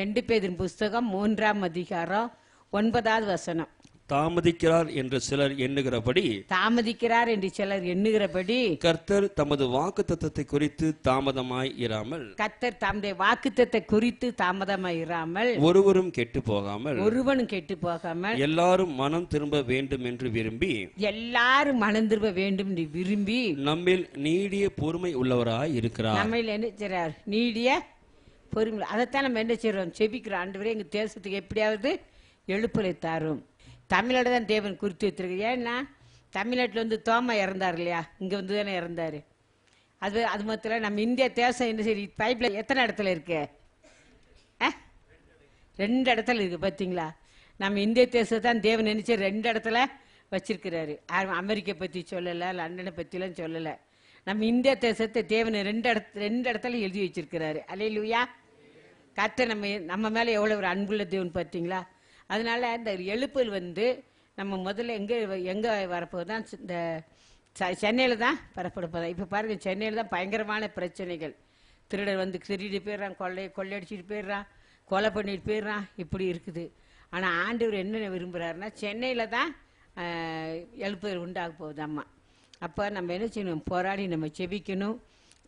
2 பேதுரு புஸ்தகம் 3ஆம் அதிகாரம் 9வது வசனம். தாமதிக்கிறார் என்று சிலர் எண்ணுகிறபடி தாமதிக்கிறார் என்று சிலர் எண்ணுகிறபடி கர்த்தர் தமது வாக்குத்தத்தத்தை குறித்து தாமதமாய் இராமல் கர்த்தர் தம்முடைய வாக்குத்தத்தத்தை குறித்து தாமதமாய் இராமல் ஒருவரும் கெட்டு போகாமல் ஒருவனும் கெட்டு போகாமல் எல்லாரும் மனம் திரும்ப வேண்டும் என்று விரும்பி எல்லாரும் மனம் திரும்ப வேண்டும் என்று விரும்பி நம்மில் நீடிய பொறுமை உள்ளவராய் இருக்கிறார். நம்ம என்ன செய்றார்? நீடிய பொறுமை. அதைத்தான் நம்ம என்ன செய்றோம்? செபிக்கிறோம். ஆண்டவரே எங்க தேசத்துக்கு எப்படியாவது எழுப்புதலை தாரும். தமிழ்நாடு தான் தேவன் குறித்து வச்சிருக்கு. ஏன்னா தமிழ்நாட்டில் வந்து தோமா இறந்தார் இல்லையா? இங்கே வந்து தானே இறந்தாரு. அது மாத்திரம் நம்ம இந்திய தேசம் என்ன சரி பைப்பில் எத்தனை இடத்துல இருக்கு? 2 இடத்துல இருக்கு. பார்த்தீங்களா? நம்ம இந்திய தேசத்தை தான் தேவன் நினைச்சு 2 இடத்துல வச்சிருக்கிறாரு. அமெரிக்கா பற்றி சொல்லலை, லண்டனை பற்றிலாம் சொல்லலை. நம்ம இந்திய தேசத்தை தேவன் 2 இடத்துல எழுதி வச்சிருக்கிறாரு. அல்லேலூயா. கர்த்தர் நம்ம மேலே எவ்வளோ ஒரு அன்புள்ள தேவன் பார்த்தீங்களா? அதனால இந்த எழுப்புதல் வந்து நம்ம முதல்ல எங்கே வரப்போகுதான்? இந்த சென்னையில் தான் வரப்பட போதா. இப்போ பாருங்கள், சென்னையில் தான் பயங்கரமான பிரச்சனைகள். திருடர் வந்து திருடிட்டு போயிடுறான், கொள்ளையடிச்சிட்டு போயிடுறான், கொலை பண்ணிட்டு போயிடுறான், இப்படி இருக்குது. ஆனால் ஆண்டவர் என்ன விரும்புகிறாருன்னா சென்னையில் தான் எழுப்புதல் உண்டாக போகுது. அம்மா அப்போ நம்ம என்ன செய்யணும்? போராடி நம்ம செபிக்கணும்.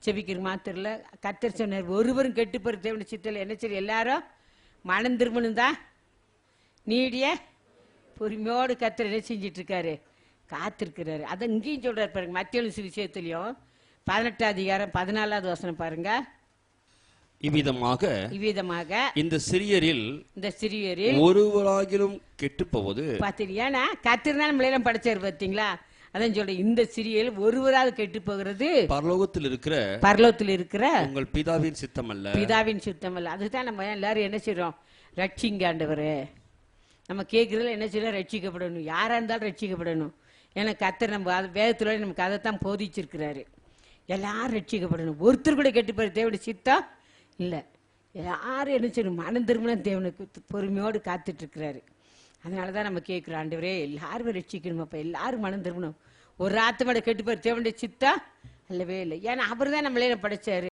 செபிக்கிற மாத்திரம் இல்லை, கர்த்தர் சொன்னார் ஒருவரும் கெட்டு போகிற தேவனுடைய சித்தத்தில் என்ன செய்யும்? எல்லாரும் மனம் திரும்பணும் தான் நீடிய பொறுமையோடு கர்த்தர் என்ன செஞ்சிட்டு இருக்காரு? காத்திருக்கிறாரு. அதை இங்கேயும் சொல்றாரு பாருங்க. மத்தேயு சுவிசேஷத்திலையும் 18 அதிகாரம் 14வது வசனம் பாருங்க. இவ்விதமாக இந்த சிறியரில் ஒருவராகிலும் கெட்டு போவது பார்த்தீங்கன்னா கர்த்தர் தான் நம்மளெல்லாம் படைச்சாரு. பார்த்தீங்களா? அதான் சொல்றேன், இந்த சிறியல் ஒருவரால் கெட்டு போகிறது பரலோகத்தில் இருக்கிற உங்கள் பிதாவின் சித்தம் அல்ல. பிதாவின் சித்தம் அல்ல. அதுதான் நம்ம எல்லாரும் என்ன செய்றோம்? ரட்சிங்க ஆண்டவரே. நம்ம கேட்குறதுல என்ன செய்யலாம்? ரட்சிக்கப்படணும். யாராக இருந்தாலும் ரட்சிக்கப்படணும். ஏன்னா கர்த்தர் நம்ம வேதத்துல நமக்கு அதை தான் போதிச்சிருக்கிறாரு. எல்லாரும் ரட்சிக்கப்படணும். ஒருத்தர் கூட கெட்டு போகிற தேவனுடைய சித்தம் இல்லை. யாரும் என்ன செய்யணும்? மனம் திரும்பினா தேவனுக்கு பொறுமையோடு காத்துட்டு இருக்கிறாரு. அதனால தான் நம்ம கேட்குறோம், ஆண்டவரே எல்லாருமே ரட்சிக்கணும். அப்போ எல்லாரும் மனம் திரும்பணும். ஒரு ஆத்மாவோட கெட்டு போகிற தேவனுடைய சித்தம் அல்லவே இல்லை. ஏன்னா அவர் தான் நம்மளே படைச்சாரு.